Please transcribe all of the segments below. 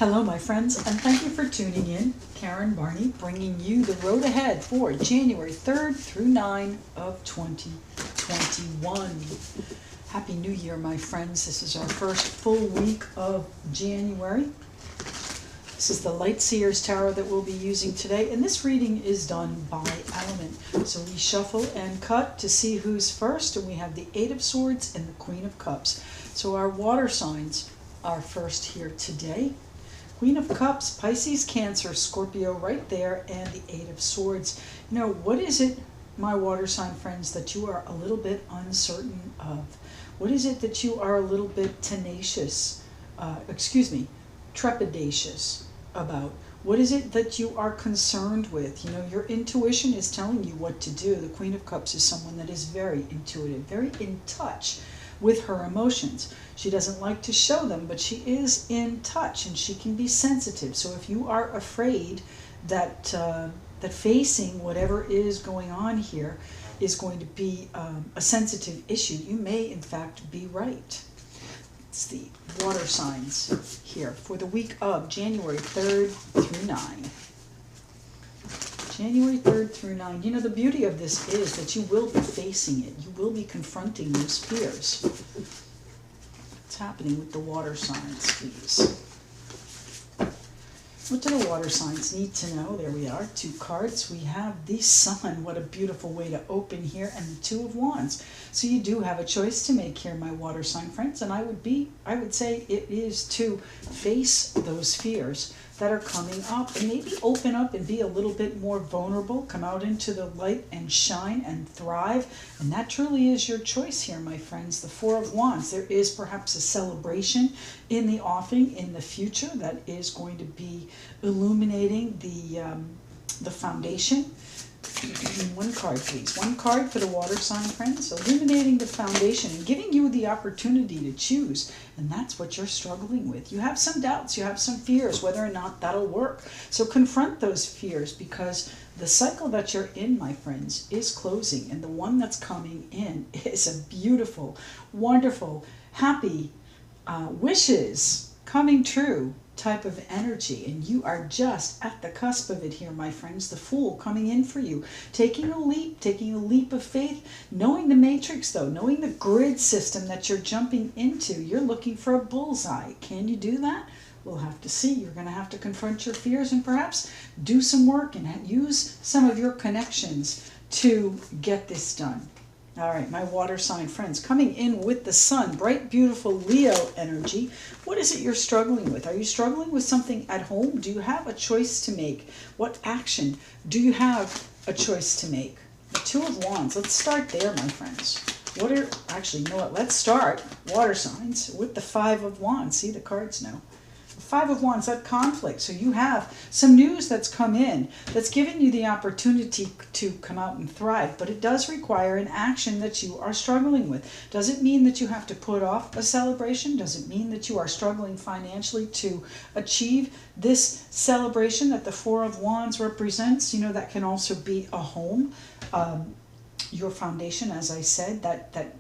Hello, my friends, and thank you for tuning in. Karen Barney bringing you the road ahead for January 3rd through 9 of 2021. Happy New Year, my friends. This is our first full week of January. This is the Light Seers Tarot that we'll be using today, and this reading is done by element. So we shuffle and cut to see who's first, and we have the Eight of Swords and the Queen of Cups. So our water signs are first here today. Queen of Cups, Pisces, Cancer, Scorpio right there, and the Eight of Swords. You know, what is it, my water sign friends, that you are a little bit uncertain of? What is it that you are a little bit trepidatious about? What is it that you are concerned with? You know, your intuition is telling you what to do. The Queen of Cups is someone that is very intuitive, very in touch with her emotions. She doesn't like to show them, but she is in touch and she can be sensitive. So if you are afraid that that facing whatever is going on here is going to be a sensitive issue, you may in fact be right. It's the water signs here for the week of January 3rd through 9. January 3rd through 9. You know, the beauty of this is that you will be facing it. You will be confronting those fears. What's happening with the water signs, please? What do the water signs need to know? There we are, two cards. We have the Sun. What a beautiful way to open here, and the Two of Wands. So you do have a choice to make here, my water sign friends, and I would say it is to face those fears that are coming up and maybe open up and be a little bit more vulnerable, come out into the light and shine and thrive. And that truly is your choice here, my friends. The Four of Wands, there is perhaps a celebration in the offing in the future that is going to be illuminating the foundation. One card, please. One card for the water sign friends. Illuminating the foundation and giving you the opportunity to choose. And that's what you're struggling with. You have some doubts. You have some fears whether or not that'll work. So confront those fears, because the cycle that you're in, my friends, is closing. And the one that's coming in is a beautiful, wonderful, happy wishes coming true type of energy, and you are just at the cusp of it here, my friends. The Fool coming in for you, taking a leap of faith, knowing the matrix though, knowing the grid system that you're jumping into. You're looking for a bullseye. Can you do that? We'll have to see. You're going to have to confront your fears and perhaps do some work and use some of your connections to get this done. All right, my water sign friends, coming in with the Sun, bright, beautiful Leo energy. What is it you're struggling with? Are you struggling with something at home? Do you have a choice to make? What action do you have a choice to make? The Two of Wands. Let's start there, my friends. Actually, you know what? Let's start, water signs, with the Five of Wands. See, the cards now. Five of Wands, that conflict. So you have some news that's come in that's giving you the opportunity to come out and thrive, but it does require an action that you are struggling with. Does it mean that you have to put off a celebration? Does it mean that you are struggling financially to achieve this celebration that the Four of Wands represents? You know, that can also be a home, your foundation, as I said, that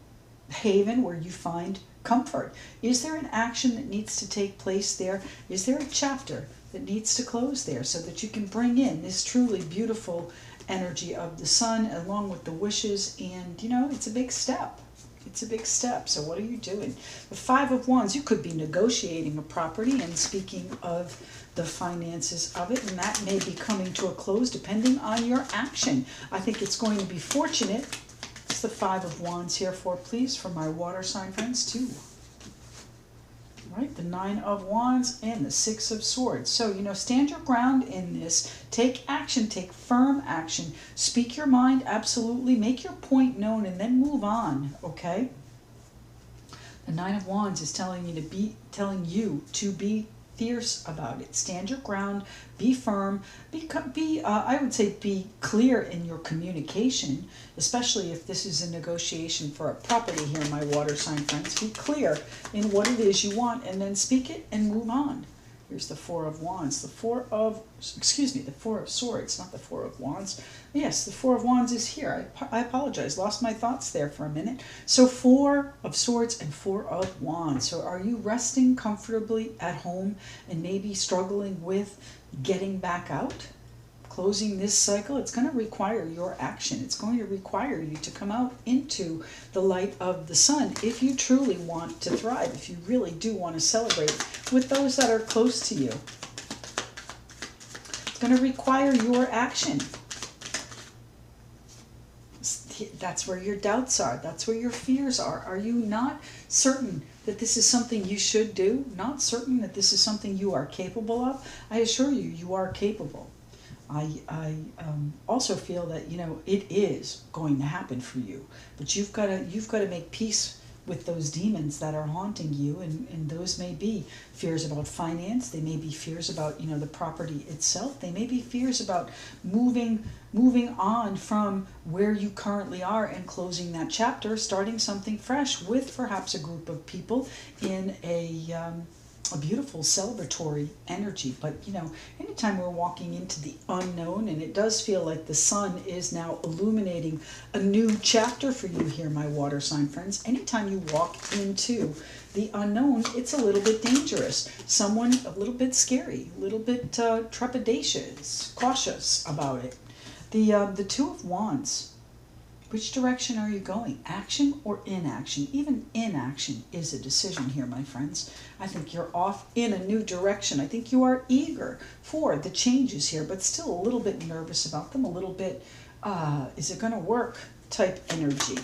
haven where you find comfort. Is there an action that needs to take place there? Is there a chapter that needs to close there so that you can bring in this truly beautiful energy of the Sun along with the wishes? And you know, it's a big step. It's a big step. So what are you doing? The Five of Wands, you could be negotiating a property and speaking of the finances of it, and that may be coming to a close depending on your action. I think it's going to be fortunate. The Five of Wands here for, please, for my water sign friends too. Right, the Nine of Wands and the Six of Swords. So, you know, stand your ground in this. Take action, take firm action. Speak your mind, absolutely. Make your point known and then move on, okay? The Nine of Wands is telling you to be fierce about it. Stand your ground, be firm, I would say be clear in your communication, especially if this is a negotiation for a property here, my water sign friends. Be clear in what it is you want and then speak it and move on. Here's the Four of Wands. The Four of Swords, not the Four of Wands. Yes, the Four of Wands is here. I apologize, lost my thoughts there for a minute. So Four of Swords and Four of Wands. So are you resting comfortably at home and maybe struggling with getting back out? Closing this cycle, it's going to require your action. It's going to require you to come out into the light of the sun if you truly want to thrive, if you really do want to celebrate with those that are close to you. It's going to require your action. That's where your doubts are. That's where your fears are. Are you not certain that this is something you should do? Not certain that this is something you are capable of? I assure you, you are capable. I also feel that, you know, it is going to happen for you, but you've got to make peace with those demons that are haunting you, and those may be fears about finance. They may be fears about, you know, the property itself. They may be fears about moving on from where you currently are and closing that chapter, starting something fresh with perhaps a group of people in a beautiful celebratory energy. But you know, anytime we're walking into the unknown, and it does feel like the sun is now illuminating a new chapter for you here, my water sign friends, anytime you walk into the unknown, it's a little bit dangerous. Someone a little bit scary, a little bit trepidatious, cautious about it. The Two of Wands. Which direction are you going? Action or inaction? Even inaction is a decision here, my friends. I think you're off in a new direction. I think you are eager for the changes here, but still a little bit nervous about them, a little bit, is it going to work type energy.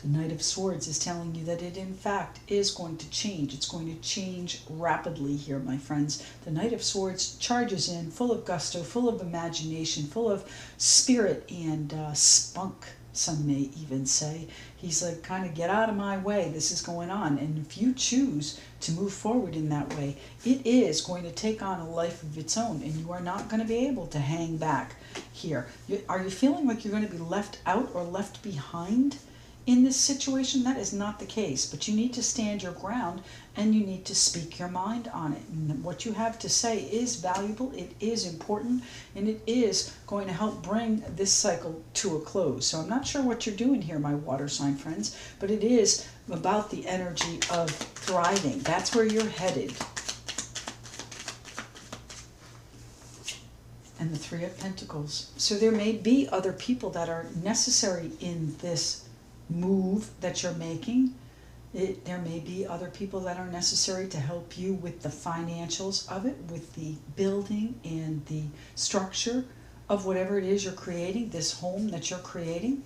The Knight of Swords is telling you that it, in fact, is going to change. It's going to change rapidly here, my friends. The Knight of Swords charges in, full of gusto, full of imagination, full of spirit and spunk, some may even say. He's like, kind of get out of my way. This is going on. And if you choose to move forward in that way, it is going to take on a life of its own, and you are not going to be able to hang back here. Are you feeling like you're going to be left out or left behind in this situation? That is not the case, but you need to stand your ground and you need to speak your mind on it. And what you have to say is valuable, it is important, and it is going to help bring this cycle to a close. So I'm not sure what you're doing here, my water sign friends, but it is about the energy of thriving. That's where you're headed. And the Three of Pentacles. So there may be other people that are necessary in this move that you're making. There may be other people that are necessary to help you with the financials of it, with the building and the structure of whatever it is you're creating, this home that you're creating.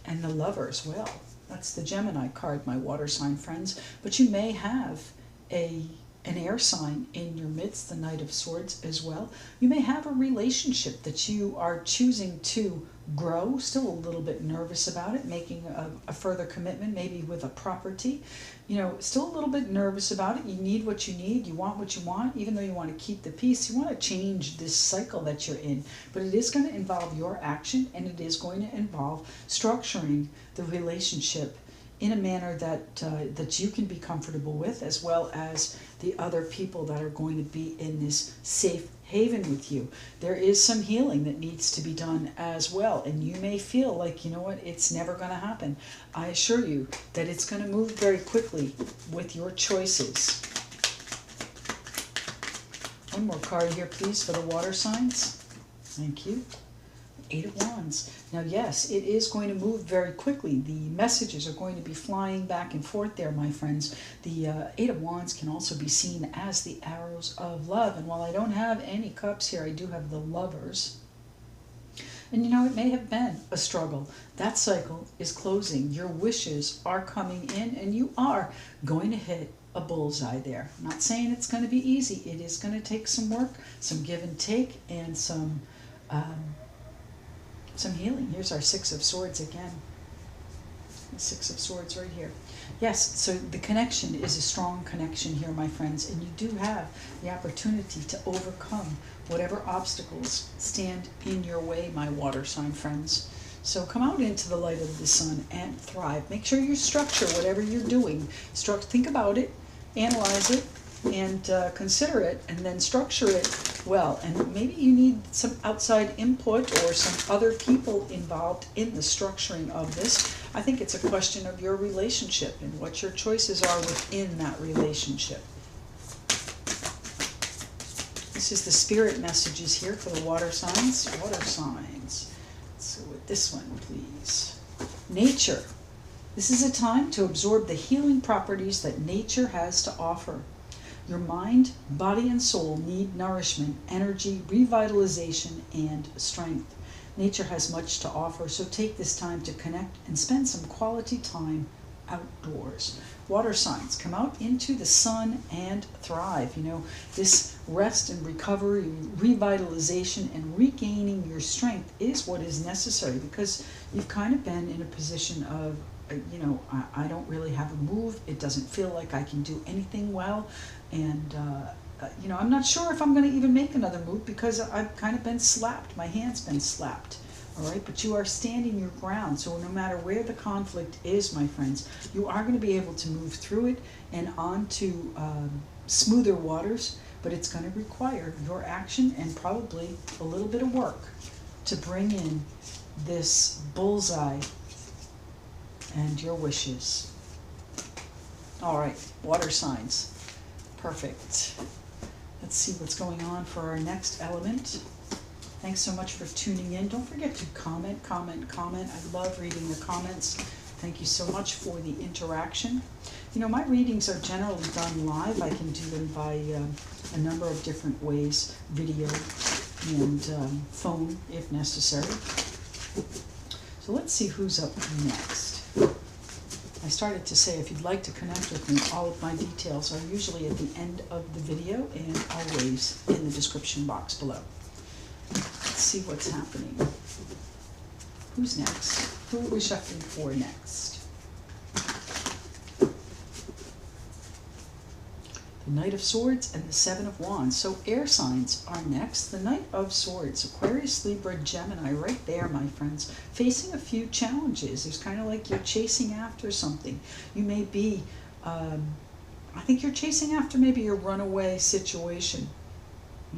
And the Lovers, well, that's the Gemini card, my water sign friends, but you may have an air sign in your midst, the Knight of Swords as well. You may have a relationship that you are choosing to grow, still a little bit nervous about it, making a further commitment, maybe with a property. You know, still a little bit nervous about it. You need what you need, you want what you want, even though you want to keep the peace. You want to change this cycle that you're in, but it is going to involve your action, and it is going to involve structuring the relationship in a manner that you can be comfortable with, as well as the other people that are going to be in this safe haven with you. There is some healing that needs to be done as well, and you may feel like, you know what, it's never going to happen. I assure you that it's going to move very quickly with your choices. One more card here, please, for the water signs. Thank you. Eight of Wands. Now, yes, it is going to move very quickly. The messages are going to be flying back and forth there, my friends. The Eight of Wands can also be seen as the arrows of love. And while I don't have any cups here, I do have the Lovers. And you know, it may have been a struggle. That cycle is closing. Your wishes are coming in, and you are going to hit a bullseye there. I'm not saying it's going to be easy. It is going to take some work, some give and take, and some healing. Here's our Six of Swords again. The Six of Swords right here. Yes, so the connection is a strong connection here, my friends, and you do have the opportunity to overcome whatever obstacles stand in your way, my water sign friends. So come out into the light of the sun and thrive. Make sure you structure whatever you're doing. Think about it, analyze it, and consider it, and then structure it well. And maybe you need some outside input or some other people involved in the structuring of this. I think it's a question of your relationship and what your choices are within that relationship. This is the spirit messages here for the water signs. Water signs. Let's go with this one, please. Nature. This is a time to absorb the healing properties that nature has to offer. Your mind, body, and soul need nourishment, energy, revitalization, and strength. Nature has much to offer, so take this time to connect and spend some quality time outdoors. Water signs, come out into the sun and thrive. You know, this rest and recovery, revitalization, and regaining your strength is what is necessary, because you've kind of been in a position of, you know, I don't really have a move. It doesn't feel like I can do anything well. And, you know, I'm not sure if I'm going to even make another move, because I've kind of been slapped. My hand's been slapped. All right, but you are standing your ground. So no matter where the conflict is, my friends, you are going to be able to move through it and onto smoother waters. But it's going to require your action and probably a little bit of work to bring in this bullseye and your wishes. All right, water signs. Perfect. Let's see what's going on for our next element. Thanks so much for tuning in. Don't forget to comment. I love reading the comments. Thank you so much for the interaction. You know, my readings are generally done live. I can do them by a number of different ways, video and phone if necessary. So let's see who's up next. I started to say, if you'd like to connect with me, all of my details are usually at the end of the video and always in the description box below. Let's see what's happening. Who's next? Who are we shuffling for next? The Knight of Swords and the Seven of Wands. So air signs are next. The Knight of Swords, Aquarius, Libra, Gemini, right there, my friends. Facing a few challenges. It's kind of like you're chasing after something. You may be, I think you're chasing after maybe a runaway situation.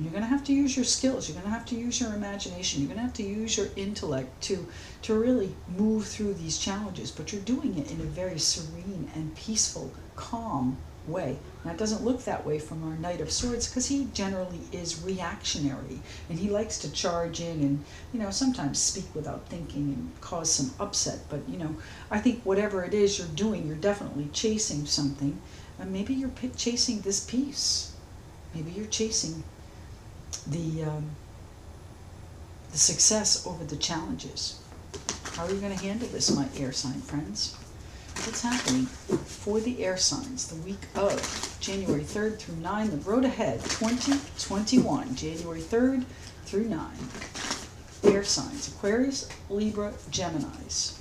You're going to have to use your skills. You're going to have to use your imagination. You're going to have to use your intellect to really move through these challenges. But you're doing it in a very serene and peaceful, calm way. Now, it doesn't look that way from our Knight of Swords, because he generally is reactionary. And he likes to charge in and, you know, sometimes speak without thinking and cause some upset. But, you know, I think whatever it is you're doing, you're definitely chasing something. And maybe you're chasing this peace. Maybe you're chasing the success over the challenges. How are you going to handle this, my air sign friends? What's happening for the air signs the week of January 3rd through 9, the road ahead, 2021, January 3rd through 9. Air signs, Aquarius, Libra, Geminis.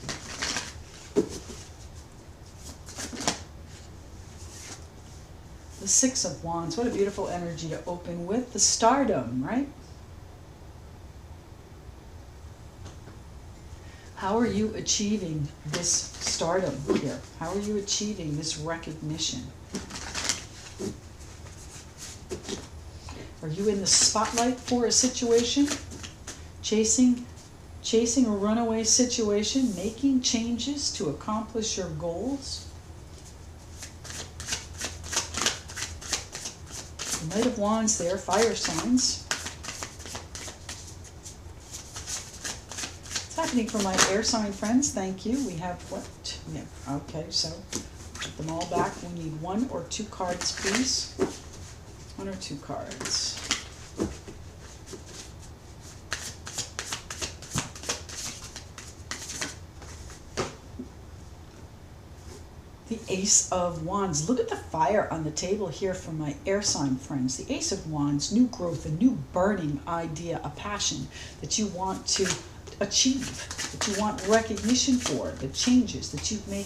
The Six of Wands, what a beautiful energy to open with. The Stardom, right? How are you achieving this stardom here? How are you achieving this recognition? Are you in the spotlight for a situation? Chasing a runaway situation? Making changes to accomplish your goals? The Knight of Wands there, fire signs. What's happening for my air sign friends? Thank you. We have what? Yeah. Okay, so put them all back. We need 1 or 2 cards, please. 1 or 2 cards. The Ace of Wands. Look at the fire on the table here for my air sign friends. The Ace of Wands, new growth, a new burning idea, a passion that you want to achieve, that you want recognition for, the changes that you've made,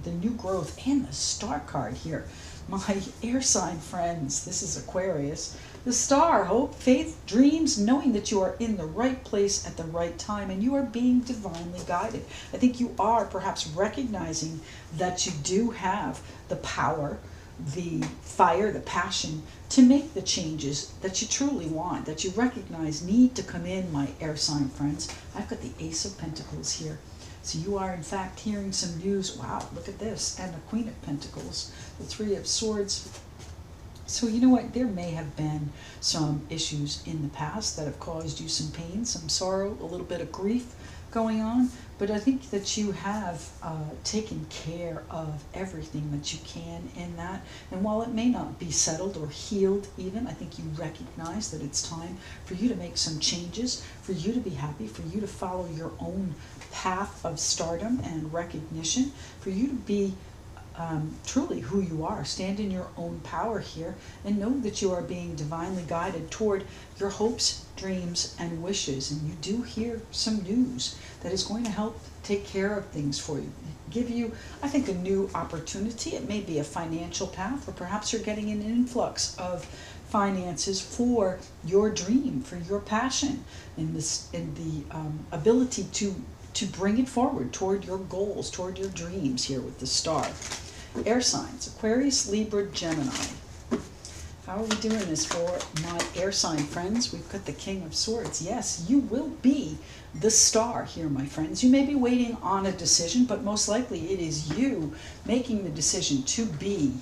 the new growth, and the Star card here. My air sign friends, this is Aquarius. The star, hope, faith, dreams, knowing that you are in the right place at the right time and you are being divinely guided. I think you are perhaps recognizing that you do have the power, the fire, the passion to make the changes that you truly want, that you recognize need to come in, my air sign friends. I've got the Ace of Pentacles here. So you are in fact hearing some news. Wow, look at this. And the Queen of Pentacles, the Three of Swords. So you know what, there may have been some issues in the past that have caused you some pain, some sorrow, a little bit of grief going on, but I think that you have taken care of everything that you can in that, and while it may not be settled or healed even, I think you recognize that it's time for you to make some changes, for you to be happy, for you to follow your own path of stardom and recognition, for you to be truly who you are. Stand in your own power here and know that you are being divinely guided toward your hopes, dreams, and wishes. And you do hear some news that is going to help take care of things for you. Give you, I think, a new opportunity. It may be a financial path, or perhaps you're getting an influx of finances for your dream, for your passion, and the ability to bring it forward toward your goals, toward your dreams here with the star. Air signs, Aquarius, Libra, Gemini. How are we doing this for my air sign friends? We've got the King of Swords. Yes, you will be the star here, my friends. You may be waiting on a decision, but most likely it is you making the decision to be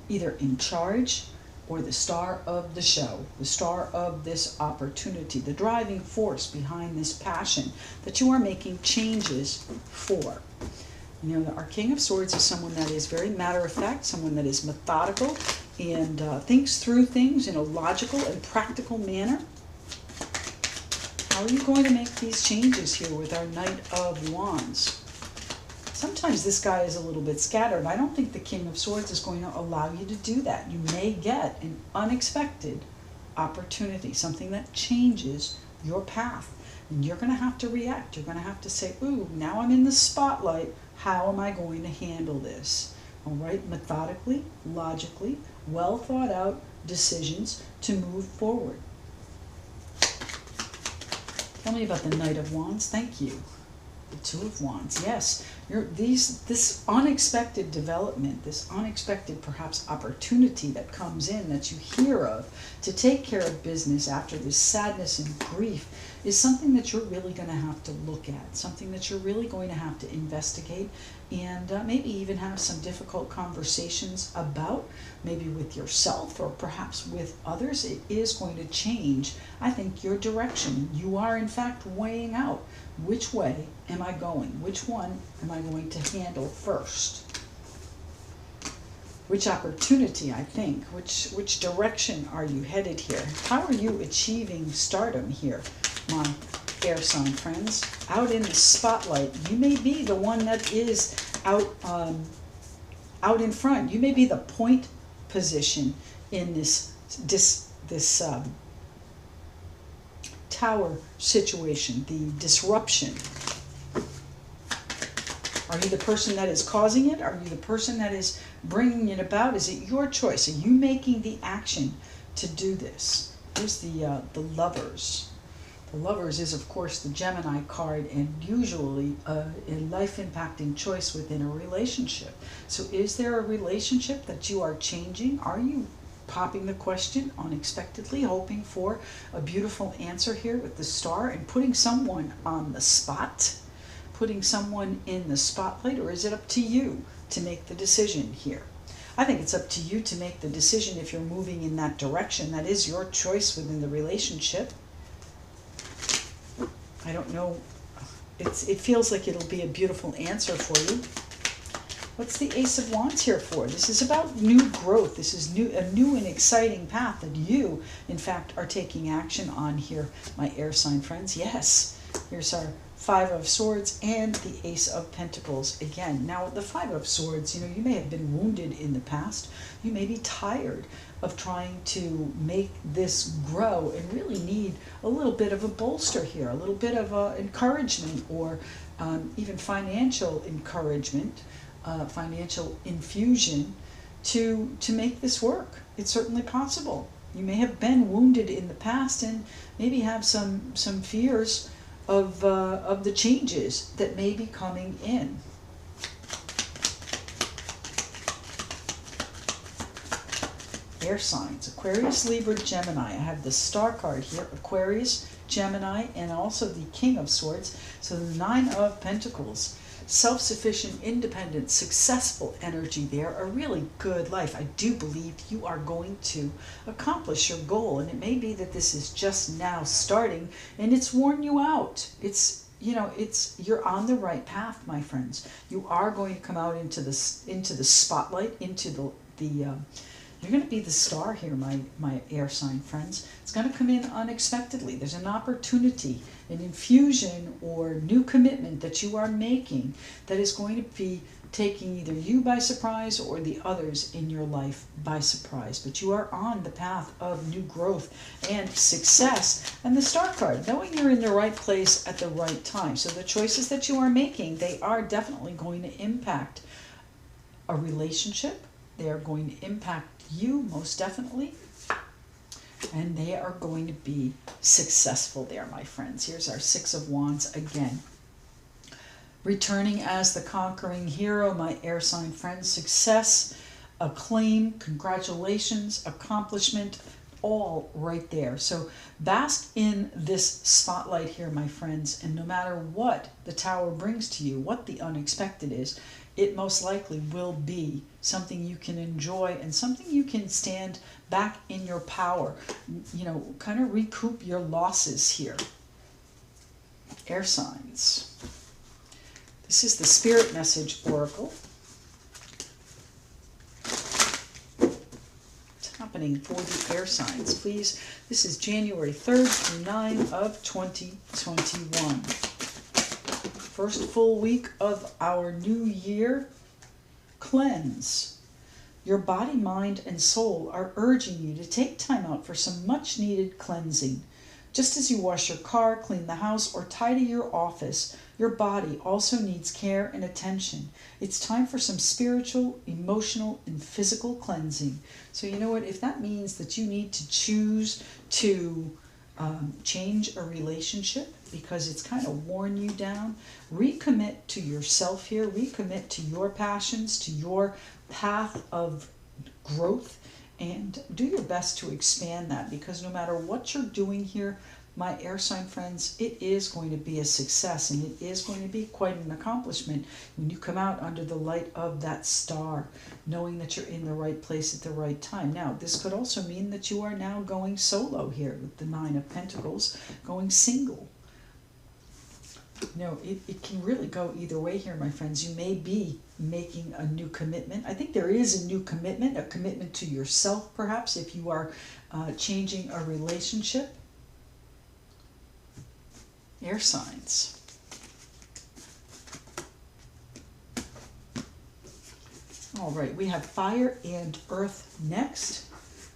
either in charge or the star of the show, the star of this opportunity, the driving force behind this passion that you are making changes for. You know, our King of Swords is someone that is very matter-of-fact, someone that is methodical and thinks through things in a logical and practical manner. How are you going to make these changes here with our Knight of Wands? Sometimes this guy is a little bit scattered. I don't think the King of Swords is going to allow you to do that. You may get an unexpected opportunity, something that changes your path. And you're going to have to react. You're going to have to say, ooh, now I'm in the spotlight. How am I going to handle this? All right, methodically, logically, well thought out decisions to move forward. Tell me about the Knight of Wands. Thank you. The Two of Wands. Yes, this unexpected development, this unexpected perhaps opportunity that comes in that you hear of to take care of business after this sadness and grief is something that you're really going to have to look at, something that you're really going to have to investigate and maybe even have some difficult conversations about, maybe with yourself or perhaps with others. It is going to change, I think, your direction. You are in fact weighing out, which way am I going? Which one am I going to handle first? Which opportunity, I think, which direction are you headed here? How are you achieving stardom here, my air sign friends? Out in the spotlight. You may be the one that is out in front. You may be the point position in this tower situation, the disruption. Are you the person that is causing it? Are you the person that is bringing it about? Is it your choice? Are you making the action to do this? Here's the Lovers. The Lovers is, of course, the Gemini card and usually a life-impacting choice within a relationship. So is there a relationship that you are changing? Are you popping the question unexpectedly, hoping for a beautiful answer here with the star and putting someone on the spot, putting someone in the spotlight, or is it up to you to make the decision here? I think it's up to you to make the decision if you're moving in that direction. That is your choice within the relationship. I don't know. It feels like it'll be a beautiful answer for you. What's the Ace of Wands here for? This is about new growth. This is a new and exciting path that you, in fact, are taking action on here, my air sign friends. Yes, here's our Five of Swords and the Ace of Pentacles again. Now, the Five of Swords, you may have been wounded in the past. You may be tired of trying to make this grow and really need a little bit of a bolster here, a little bit of encouragement or even financial encouragement, financial infusion to make this work. It's certainly possible. You may have been wounded in the past and maybe have some fears of the changes that may be coming in. Air signs, Aquarius, Libra, Gemini. I have the star card here, Aquarius, Gemini, and also the King of Swords. So the Nine of Pentacles. Self-sufficient, independent, successful energy there, a really good life. I do believe you are going to accomplish your goal, and it may be that this is just now starting and it's worn you out. It's, you know, you're on the right path, my friends. You are going to come out into the spotlight, into you're going to be the star here, my air sign friends. It's going to come in unexpectedly. There's an opportunity, an infusion or new commitment that you are making that is going to be taking either you by surprise or the others in your life by surprise. But you are on the path of new growth and success. And the star card, knowing you're in the right place at the right time. So the choices that you are making, they are definitely going to impact a relationship. They are going to impact you, most definitely. And they are going to be successful there, my friends. Here's our Six of Wands again. Returning as the conquering hero, my air sign friends. Success, acclaim, congratulations, accomplishment, all right there. So bask in this spotlight here, my friends. And no matter what the Tower brings to you, what the unexpected is, it most likely will be something you can enjoy and something you can stand back in your power, you know, kind of recoup your losses here. Air signs. This is the Spirit Message Oracle. What's happening for the air signs, please? This is January 3rd through 9 of 2021. First full week of our new year. Cleanse. Your body, mind, and soul are urging you to take time out for some much-needed cleansing. Just as you wash your car, clean the house, or tidy your office, your body also needs care and attention. It's time for some spiritual, emotional, and physical cleansing. So you know what? If that means that you need to choose to change a relationship because it's kind of worn you down, recommit to yourself here, recommit to your passions, to your path of growth, and do your best to expand that, because no matter what you're doing here, my air sign friends, it is going to be a success, and it is going to be quite an accomplishment when you come out under the light of that star, knowing that you're in the right place at the right time. Now, this could also mean that you are now going solo here with the Nine of Pentacles, going single. No, it can really go either way here, my friends. You may be making a new commitment. I think there is a new commitment, a commitment to yourself, perhaps, if you are changing a relationship. Air signs. All right, we have fire and earth next.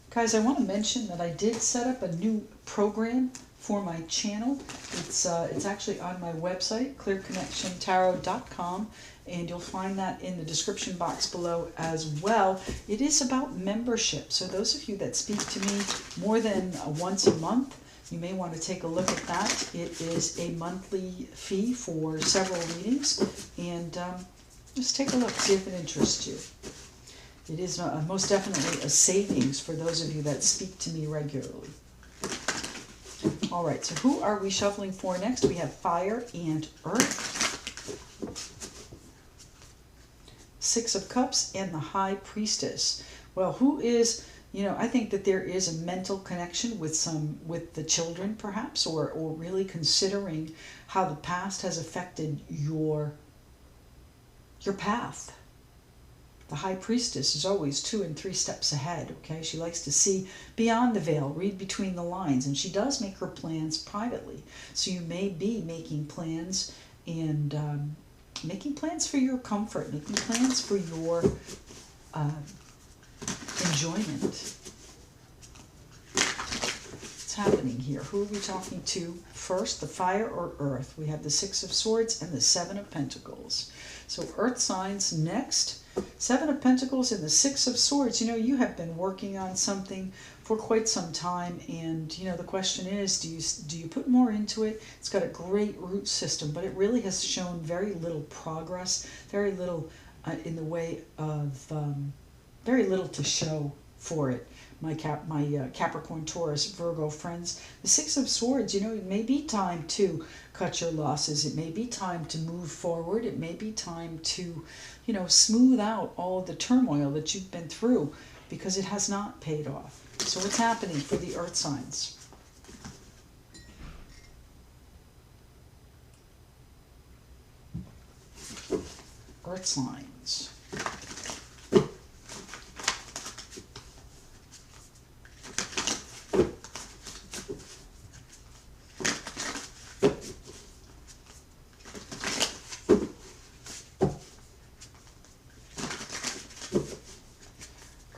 Guys, I want to mention that I did set up a new program for my channel. It's actually on my website, clearconnectiontarot.com, and you'll find that in the description box below as well. It is about membership. So those of you that speak to me more than once a month, you may want to take a look at that. It is a monthly fee for several readings, and just take a look, see if it interests you. It is most definitely a savings for those of you that speak to me regularly. All right, so who are we shuffling for next? We have fire and earth. Six of Cups and the High Priestess. Well, who is, you know, I think that there is a mental connection with the children, perhaps, or really considering how the past has affected your path. The High Priestess is always 2 and 3 steps ahead, okay? She likes to see beyond the veil, read between the lines, and she does make her plans privately. So you may be making plans and making plans for your comfort, making plans for your enjoyment. What's happening here? Who are we talking to first, the fire or earth? We have the Six of Swords and the Seven of Pentacles. So Earth signs next. Seven of Pentacles and the Six of Swords. You know, you have been working on something for quite some time, and you know, the question is, do you put more into it? It's got a great root system, but it really has shown very little progress, very little in the way of very little to show for it. My Capricorn, Taurus, Virgo friends. The Six of Swords, you know, it may be time to cut your losses. It may be time to move forward. It may be time to, you know, smooth out all the turmoil that you've been through, because it has not paid off. So what's happening for the Earth signs? Earth signs.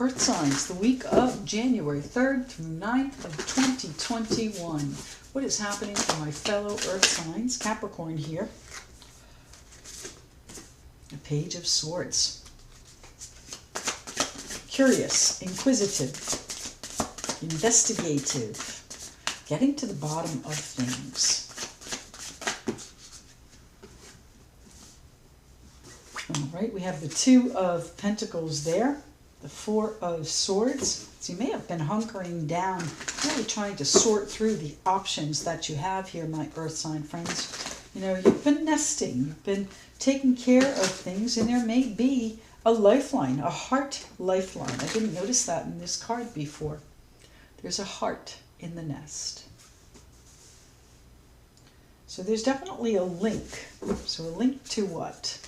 Earth signs, the week of January 3rd through 9th of 2021. What is happening for my fellow Earth signs? Capricorn here. A Page of Swords. Curious, inquisitive, investigative, getting to the bottom of things. All right, we have the Two of Pentacles there. The Four of Swords. So you may have been hunkering down, really trying to sort through the options that you have here, my Earth sign friends. You know, you've been nesting, you've been taking care of things, and there may be a lifeline, a heart lifeline. I didn't notice that in this card before. There's a heart in the nest. So there's definitely a link. So a link to what?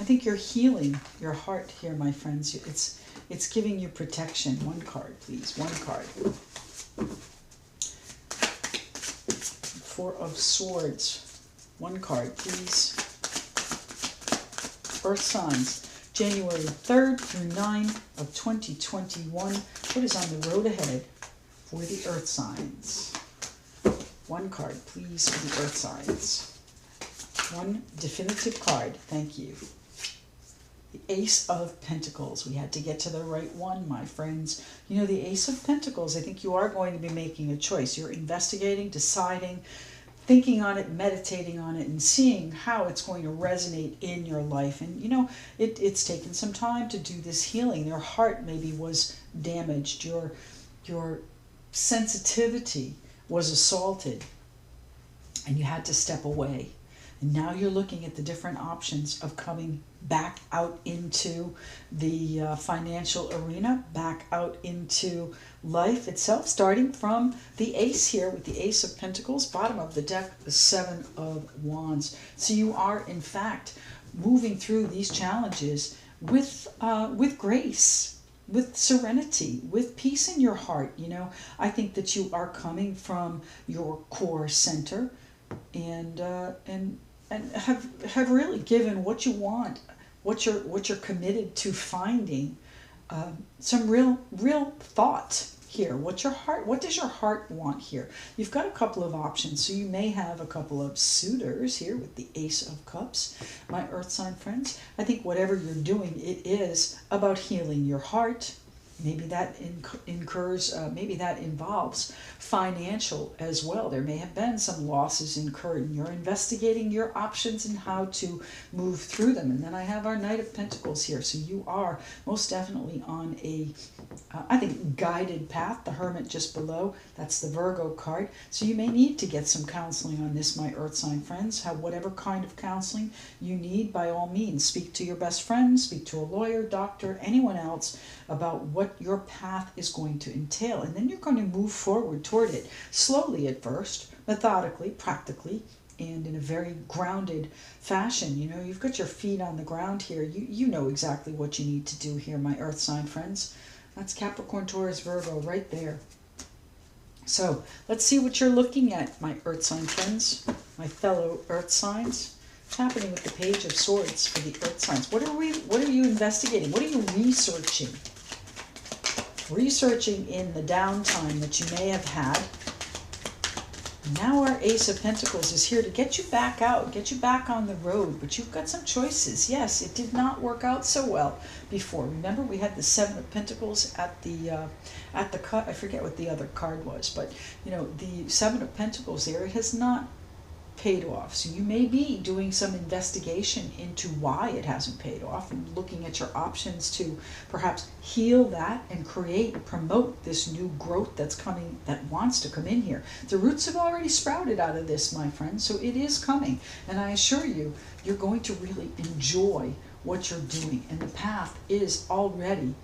I think you're healing your heart here, my friends. It's giving you protection. One card, please. One card. Four of Swords. One card, please. Earth signs. January 3rd through 9th of 2021. What is on the road ahead for the Earth signs? One card, please, for the Earth signs. One definitive card. Thank you. The Ace of Pentacles. We had to get to the right one, my friends. You know, the Ace of Pentacles, I think you are going to be making a choice. You're investigating, deciding, thinking on it, meditating on it, and seeing how it's going to resonate in your life. And, you know, it's taken some time to do this healing. Your heart maybe was damaged. Your sensitivity was assaulted, and you had to step away. And now you're looking at the different options of coming back out into the financial arena, back out into life itself, starting from the Ace here with the Ace of Pentacles, bottom of the deck, the Seven of Wands. So you are, in fact, moving through these challenges with grace, with serenity, with peace in your heart. You know, I think that you are coming from your core center, and have really given what you want, what you're committed to finding, some real thought here. What does your heart want here? You've got a couple of options, so you may have a couple of suitors here with the Ace of Cups, my Earth sign friends. I think whatever you're doing, it is about healing your heart. Maybe that maybe that involves financial as well. There may have been some losses incurred, and you're investigating your options and how to move through them. And then I have our Knight of Pentacles here. So you are most definitely on a, I think, guided path. The Hermit just below, that's the Virgo card. So you may need to get some counseling on this, my Earth sign friends. Have whatever kind of counseling you need, by all means. Speak to your best friend, speak to a lawyer, doctor, anyone else about what your path is going to entail. And then you're going to move forward toward it, slowly at first, methodically, practically, and in a very grounded fashion. You know, you've got your feet on the ground here. You know exactly what you need to do here, my Earth sign friends. That's Capricorn, Taurus, Virgo right there. So let's see what you're looking at, my Earth sign friends, my fellow Earth signs. What's happening with the Page of Swords for the Earth signs? What are you investigating? What are you researching? Researching in the downtime that you may have had Now our Ace of Pentacles is here to get you back out, get you back on the road, but you've got some choices. Yes, it did not work out so well before. Remember, we had the Seven of Pentacles at the cut. I forget what the other card was, but you know, the Seven of Pentacles there, it has not paid off. So you may be doing some investigation into why it hasn't paid off and looking at your options to perhaps heal that and create, promote this new growth that's coming, that wants to come in here. The roots have already sprouted out of this, my friends, so it is coming. And I assure you, you're going to really enjoy what you're doing. And the path is already,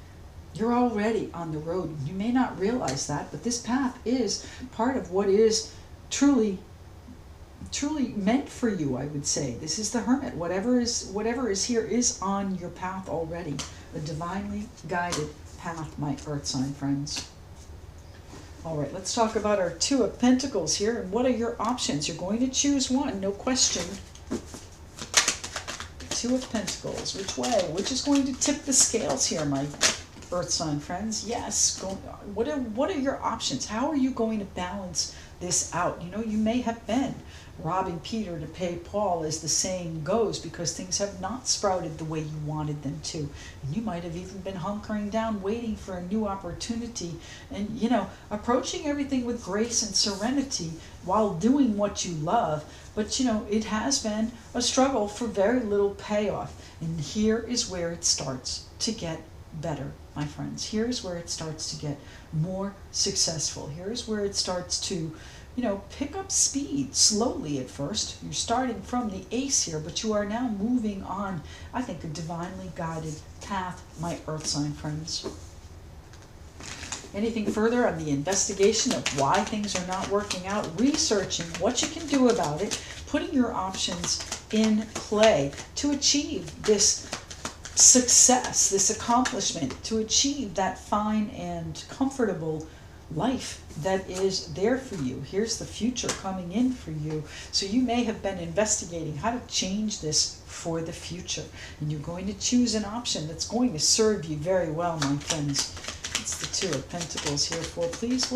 you're already on the road. You may not realize that, but this path is part of what is truly meant for you, I would say. This is the Hermit. Whatever is here is on your path already. A divinely guided path, my Earth sign friends. All right, let's talk about our Two of Pentacles here. And what are your options? You're going to choose one, no question. Two of Pentacles. Which way? Which is going to tip the scales here, my Earth sign friends? Yes. What are your options? How are you going to balance this out? You know, you may have been robbing Peter to pay Paul, as the saying goes, because things have not sprouted the way you wanted them to. And you might have even been hunkering down, waiting for a new opportunity, and, you know, approaching everything with grace and serenity while doing what you love. But, you know, it has been a struggle for very little payoff. And here is where it starts to get better, my friends. Here's where it starts to get more successful. Here's where it starts to, you know, pick up speed slowly at first. You're starting from the Ace here, but you are now moving on, I think, a divinely guided path, my Earth sign friends. Anything further on the investigation of why things are not working out, researching what you can do about it, putting your options in play to achieve this success, this accomplishment, to achieve that fine and comfortable life that is there for you. Here's the future coming in for you. So you may have been investigating how to change this for the future. And you're going to choose an option that's going to serve you very well, my friends. It's the Two of Pentacles here for, please.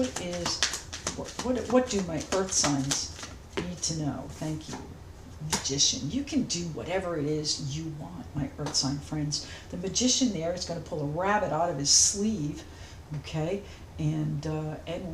What do my Earth signs need to know? Thank you. Magician. You can do whatever it is you want, my Earth sign friends. The Magician there is going to pull a rabbit out of his sleeve, okay, and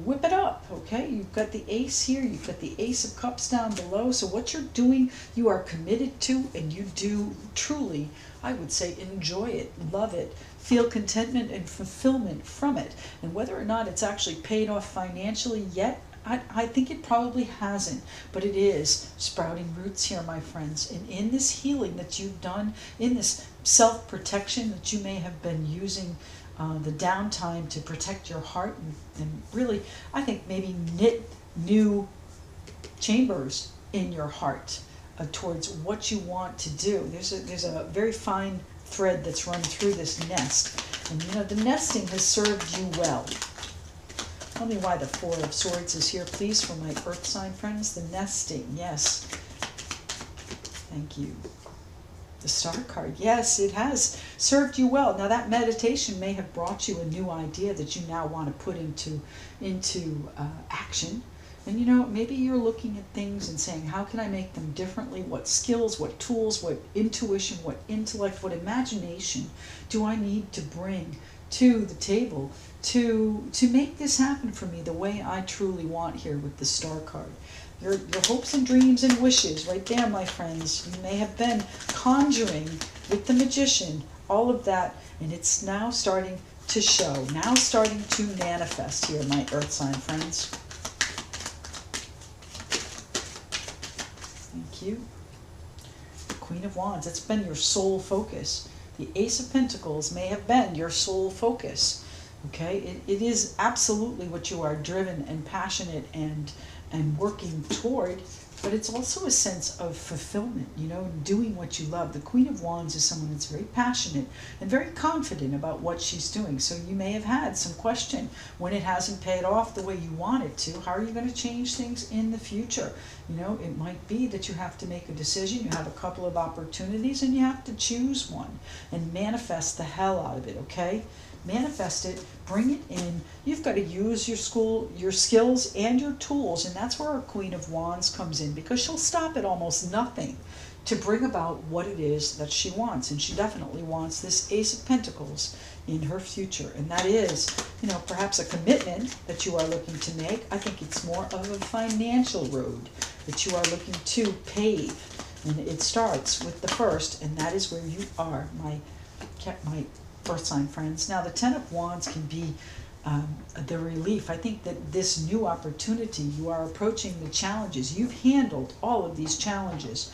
whip it up, okay? You've got the Ace here, you've got the Ace of Cups down below. So what you're doing, you are committed to, and you do truly, I would say, enjoy it, love it, feel contentment and fulfillment from it. And whether or not it's actually paid off financially yet, I think it probably hasn't, but it is sprouting roots here, my friends. And in this healing that you've done, in this self-protection that you may have been using, the downtime to protect your heart and really, I think, maybe knit new chambers in your heart towards what you want to do. There's a very fine thread that's run through this nest. And, you know, the nesting has served you well. Tell me why the Four of Swords is here, please, for my Earth sign friends. The nesting, yes. Thank you. The Star card, yes, it has served you well. Now that meditation may have brought you a new idea that you now want to put into action. And, you know, maybe you're looking at things and saying, how can I make them differently? What skills, what tools, what intuition, what intellect, what imagination do I need to bring to the table to make this happen for me the way I truly want here with the Star card? Your hopes and dreams and wishes, right there, my friends. You may have been conjuring with the Magician, all of that, and it's now starting to show, now starting to manifest here, my Earth sign friends. Thank you. The Queen of Wands, it's been your sole focus. The Ace of Pentacles may have been your sole focus. Okay, it is absolutely what you are driven and passionate and working toward, but it's also a sense of fulfillment, you know, doing what you love. The Queen of Wands is someone that's very passionate and very confident about what she's doing. So you may have had some question when it hasn't paid off the way you want it to. How are you going to change things in the future? You know, it might be that you have to make a decision. You have a couple of opportunities and you have to choose one and manifest the hell out of it, okay? manifest it, bring it in. You've got to use your skills and your tools, and that's where our Queen of Wands comes in, because she'll stop at almost nothing to bring about what it is that she wants. And she definitely wants this Ace of Pentacles in her future, and that is, you know, perhaps a commitment that you are looking to make. I think it's more of a financial road that you are looking to pave, and it starts with the first, and that is where you are, my Earth sign friends. Now, the Ten of Wands can be the relief. I think that this new opportunity, you are approaching the challenges. You've handled all of these challenges,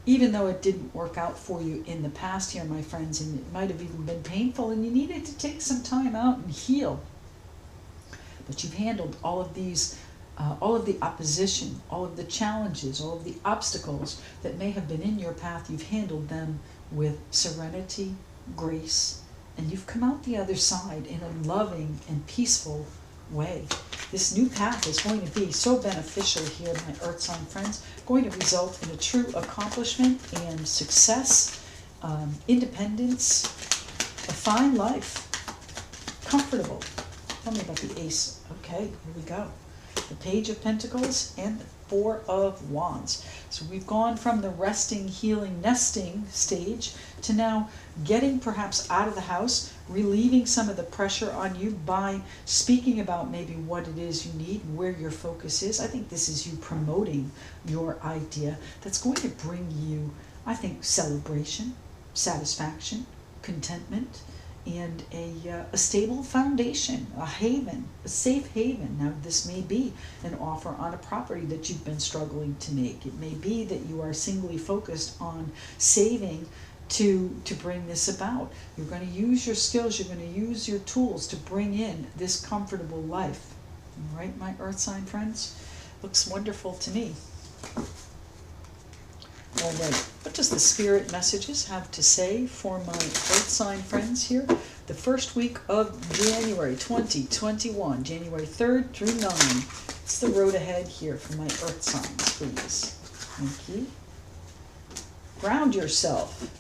even though it didn't work out for you in the past here, my friends, and it might have even been painful, and you needed to take some time out and heal. But you've handled all of these, all of the opposition, all of the challenges, all of the obstacles that may have been in your path. You've handled them with serenity, grace, and you've come out the other side in a loving and peaceful way. This new path is going to be so beneficial here, my Earth sign friends, going to result in a true accomplishment and success, independence, a fine life, comfortable. Tell me about the Ace. Okay, here we go. The Page of Pentacles and the Four of Wands. So we've gone from the resting, healing, nesting stage to now getting perhaps out of the house, relieving some of the pressure on you by speaking about maybe what it is you need, where your focus is. I think this is you promoting your idea that's going to bring you, I think, celebration, satisfaction, contentment, and a stable foundation, a haven, a safe haven. Now, this may be an offer on a property that you've been struggling to make. It may be that you are singly focused on saving to bring this about. You're going to use your skills, you're going to use your tools to bring in this comfortable life. All right, my Earth sign friends? Looks wonderful to me. All right, what does the Spirit messages have to say for my Earth sign friends here? The first week of January 2021, January 3rd through 9th. It's the road ahead here for my Earth signs, please. Thank you. Ground yourself.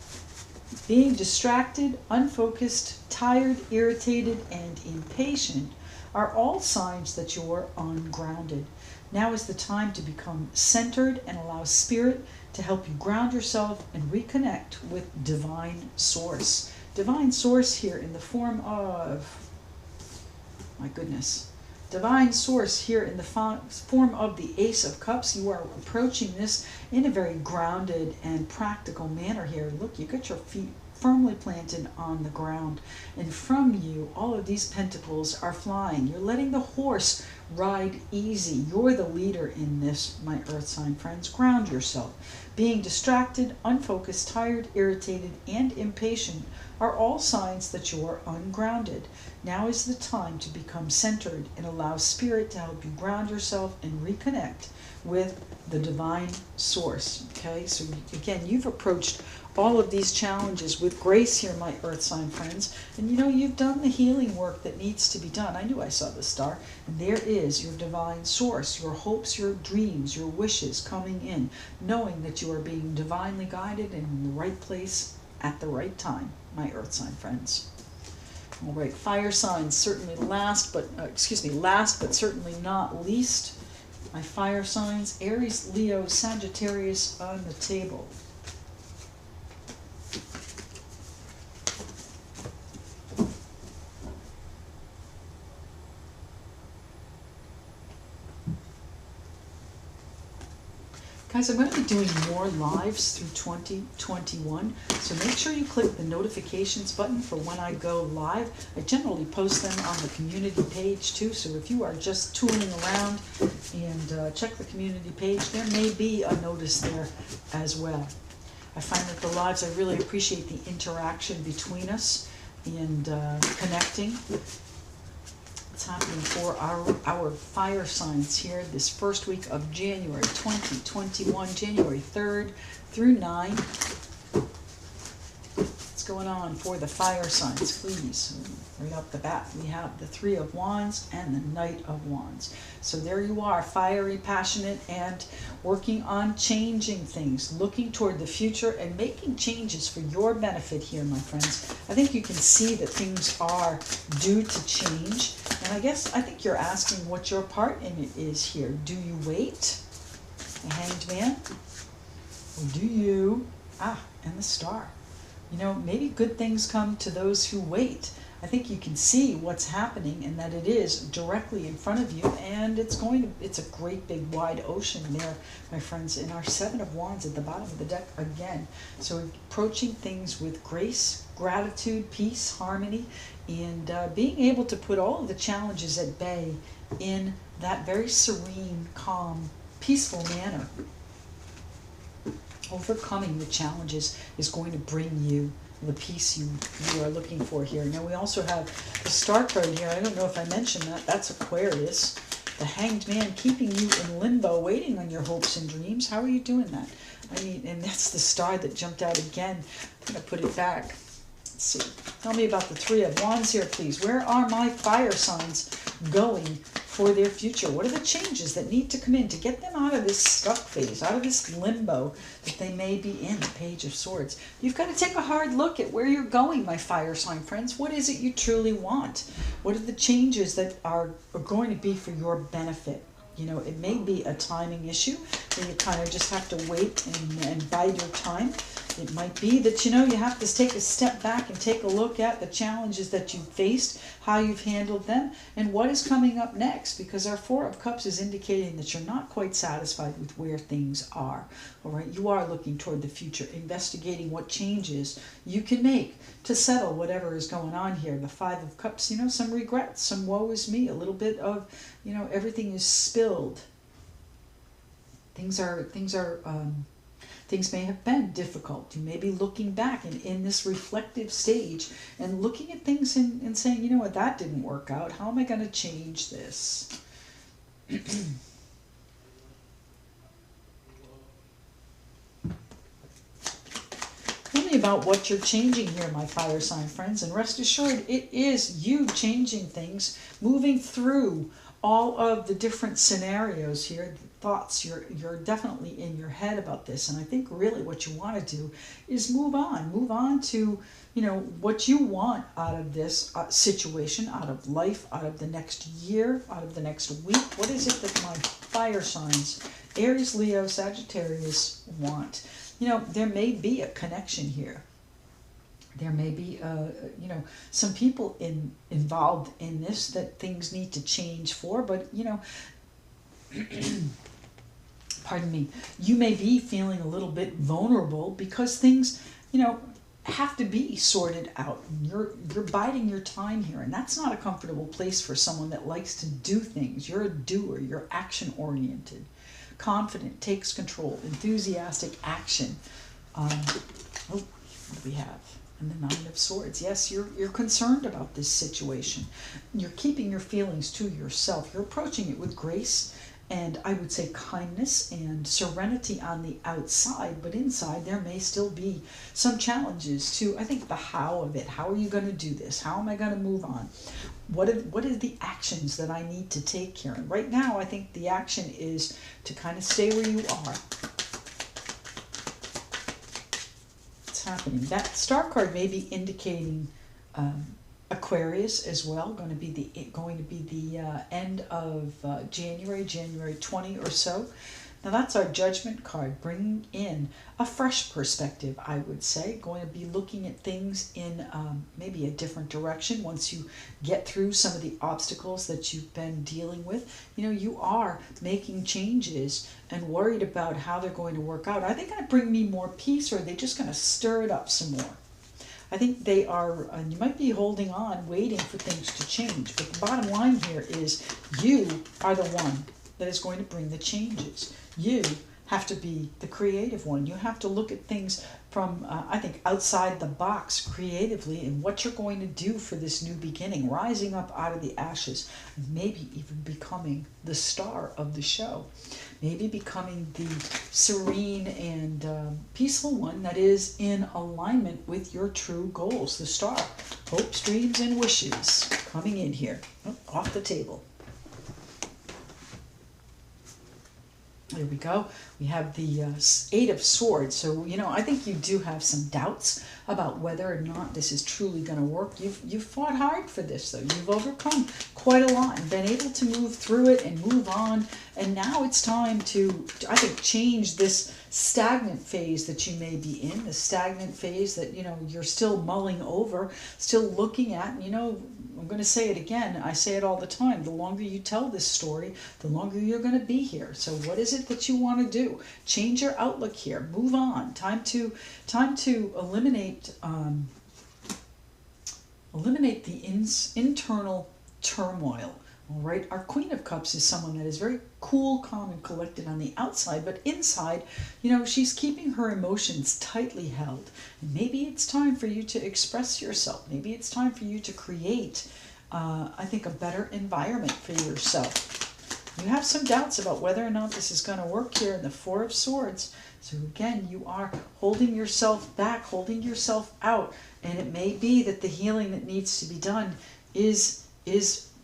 Being distracted, unfocused, tired, irritated, and impatient are all signs that you're ungrounded. Now is the time to become centered and allow Spirit to help you ground yourself and reconnect with Divine Source. Divine Source here in the form of, my goodness, Divine Source here in the form of the Ace of Cups. You are approaching this in a very grounded and practical manner here. Look, you got your feet firmly planted on the ground, and from you all of these pentacles are flying. You're letting the horse ride easy. You're the leader in this, my Earth sign friends. Ground yourself. Being distracted, unfocused, tired, irritated, and impatient are all signs that you are ungrounded. Now is the time to become centered and allow Spirit to help you ground yourself and reconnect with the Divine Source. Okay, so again, you've approached all of these challenges with grace here, my Earth sign friends. And you know, you've done the healing work that needs to be done. I knew I saw the star. And there is your Divine Source, your hopes, your dreams, your wishes coming in, knowing that you are being divinely guided and in the right place at the right time, my Earth sign friends. All right, fire signs, certainly last but certainly not least. My fire signs, Aries, Leo, Sagittarius on the table. Guys, I'm going to be doing more lives through 2021, so make sure you click the notifications button for when I go live. I generally post them on the community page too, so if you are just tooling around and check the community page, there may be a notice there as well. I find that the lives, I really appreciate the interaction between us and connecting. What's happening for our fire signs here this first week of January 2021, January 3rd through 9th. Let's going on for the fire signs, please? Right off the bat, we have the Three of Wands and the Knight of Wands. So there you are, fiery, passionate, and working on changing things, looking toward the future and making changes for your benefit here, my friends. I think you can see that things are due to change. And I think you're asking what your part in it is here. Do you wait? The Hanged Man? Or do you... and the Star. You know, maybe good things come to those who wait. I think you can see what's happening and that it is directly in front of you, and it's a great big wide ocean there, my friends, in our Seven of Wands at the bottom of the deck again. So approaching things with grace, gratitude, peace, harmony, and being able to put all of the challenges at bay in that very serene, calm, peaceful manner. Overcoming the challenges is going to bring you the peace you are looking for here. Now we also have the Star card here. I don't know if I mentioned that. That's Aquarius. The Hanged Man, keeping you in limbo, waiting on your hopes and dreams. How are you doing that? I mean, and that's the Star that jumped out again. I'm going to put it back. Let's see. Tell me about the Three of Wands here, please. Where are my fire signs going for their future? What are the changes that need to come in to get them out of this stuck phase, out of this limbo that they may be in, the Page of Swords? You've got to take a hard look at where you're going, my fire sign friends. What is it you truly want? What are the changes that are going to be for your benefit? You know, it may be a timing issue where you kind of just have to wait and bide your time. It might be that, you know, you have to take a step back and take a look at the challenges that you've faced, how you've handled them, and what is coming up next, because our Four of Cups is indicating that you're not quite satisfied with where things are. All right, you are looking toward the future, investigating what changes you can make to settle whatever is going on here. The Five of Cups, you know, some regrets, some woe is me, a little bit of, you know, everything is spilled. Things may have been difficult. You may be looking back and in this reflective stage and looking at things and saying, you know what, that didn't work out. How am I going to change this? Tell me about what you're changing here, my fire sign friends, and rest assured it is you changing things, moving through all of the different scenarios here, thoughts. You're definitely in your head about this, and I think really what you want to do is move on to, you know, what you want out of this situation, out of life, out of the next year, out of the next week. What is it that my fire signs, Aries, Leo, Sagittarius, want? You know, there may be a connection here. There may be, you know, some people involved in this that things need to change for, but, you know, pardon me, you may be feeling a little bit vulnerable because things, you know, have to be sorted out. You're biding your time here, and that's not a comfortable place for someone that likes to do things. You're a doer. You're action-oriented, confident, takes control, enthusiastic action. What do we have? And the Nine of Swords. Yes, you're concerned about this situation. You're keeping your feelings to yourself. You're approaching it with grace and, I would say, kindness and serenity on the outside, but inside there may still be some challenges to, I think, the how of it. How are you going to do this? How am I going to move on? What are the actions that I need to take here? And right now, I think the action is to kind of stay where you are. Happening. That Star card may be indicating Aquarius as well. Going to be the end of January 20 or so. Now that's our Judgment card, bringing in a fresh perspective, I would say. Going to be looking at things in maybe a different direction once you get through some of the obstacles that you've been dealing with. You know, you are making changes and worried about how they're going to work out. Are they going to bring me more peace, or are they just going to stir it up some more? I think they are, and you might be holding on, waiting for things to change. But the bottom line here is you are the one that is going to bring the changes. You have to be the creative one. You have to look at things from, I think, outside the box creatively and what you're going to do for this new beginning, rising up out of the ashes, and maybe even becoming the star of the show. Maybe becoming the serene and peaceful one that is in alignment with your true goals. The star, hopes, dreams, and wishes coming in here. Oh, off the table. There we go. We have the Eight of Swords. So, you know, I think you do have some doubts about whether or not this is truly going to work. You've fought hard for this, though. You've overcome quite a lot and been able to move through it and move on. And now it's time to, I think, change this stagnant phase that you may be in, the stagnant phase that, you know, you're still mulling over, still looking at. And, you know, I'm going to say it again. I say it all the time. The longer you tell this story, the longer you're going to be here. So what is it that you want to do? Change your outlook here. Move on. Time to eliminate the internal turmoil. All right. Our Queen of Cups is someone that is very cool, calm, and collected on the outside, but inside, you know, she's keeping her emotions tightly held. And maybe it's time for you to express yourself. Maybe it's time for you to create, I think, a better environment for yourself. You have some doubts about whether or not this is going to work here in the Four of Swords. So again, you are holding yourself back, holding yourself out, and it may be that the healing that needs to be done is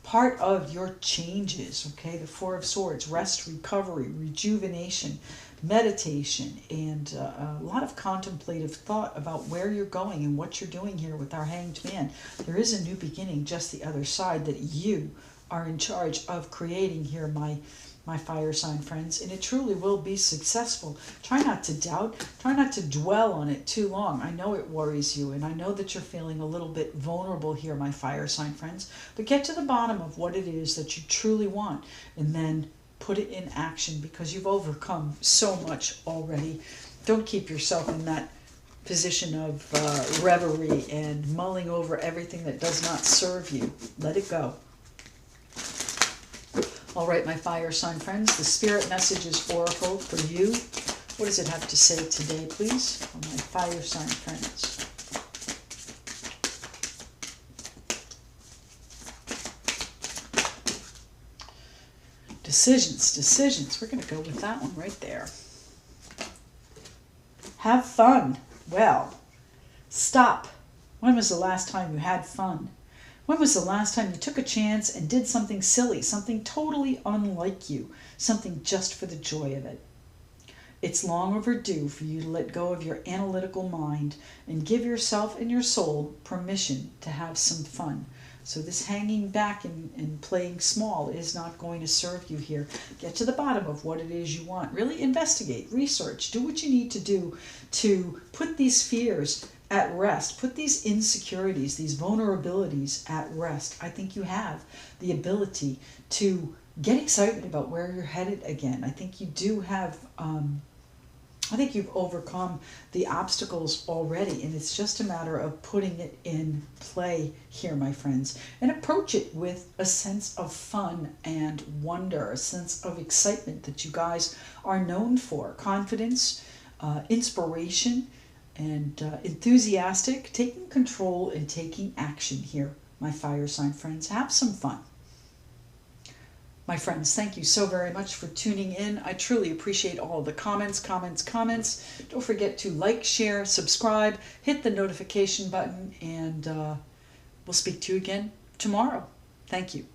part of your changes. Okay, the Four of Swords: rest, recovery, rejuvenation, meditation, and a lot of contemplative thought about where you're going and what you're doing here with our Hanged Man. There is a new beginning just the other side that you are in charge of creating here, my fire sign friends, and it truly will be successful. Try not to doubt, try not to dwell on it too long. I know it worries you, and I know that you're feeling a little bit vulnerable here, my fire sign friends, but get to the bottom of what it is that you truly want, and then put it in action, because you've overcome so much already. Don't keep yourself in that position of reverie and mulling over everything that does not serve you. Let it go. All right, my fire sign friends, the Spirit Messages Oracle for you. What does it have to say today, please, for my fire sign friends? Decisions, decisions. We're going to go with that one right there. Have fun. Well, stop. When was the last time you had fun? When was the last time you took a chance and did something silly, something totally unlike you, something just for the joy of it? It's long overdue for you to let go of your analytical mind and give yourself and your soul permission to have some fun. So this hanging back and playing small is not going to serve you here. Get to the bottom of what it is you want. Really investigate, research, do what you need to do to put these fears at rest. Put these insecurities, these vulnerabilities at rest. I think you have the ability to get excited about where you're headed again. I think you do have, I think you've overcome the obstacles already, and it's just a matter of putting it in play here, my friends, and approach it with a sense of fun and wonder, a sense of excitement that you guys are known for. Confidence, inspiration, and enthusiastic, taking control and taking action here, my fire sign friends. Have some fun. My friends, thank you so very much for tuning in. I truly appreciate all the comments. Don't forget to like, share, subscribe, hit the notification button, and we'll speak to you again tomorrow. Thank you.